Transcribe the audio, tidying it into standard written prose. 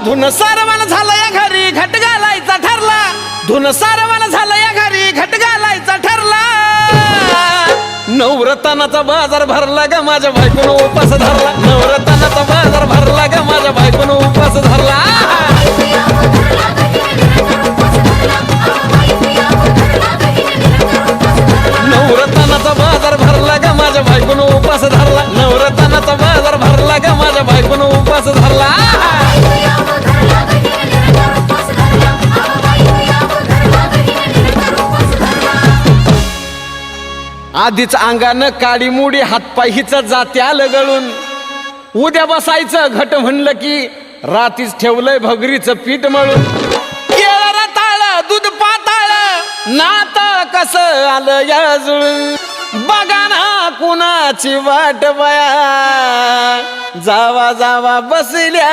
धुन सारवान झालं या घरी घट घालायचा ठरला धुन सारवान झालं या घरी घट घालायचा ठरला नवरत्नाचा बाजार भरला ग माझ्या बायकोनं उपास धरला नवरत्नाचा बाजार भरला ग माझ्या बायकोनं उपास धरला नवरत्नाचा बाजार भरला ग माझ्या बायकोनं उपास धरला नवरत्नाचा बाजार भरला ग माझ्या बायकोनं उपास धरला आधीच अंगानं काडी मुडी हातपाय हिचं जात्या लगळून उद्या बसायचं घट म्हणलं की रातीच ठेवलंय भगरीचं पीठ मळून केळं रताळ दूध पाताळ नात कसं आलं या जुळून बघा ना कुणाची वाट बया जावा जावा बसल्या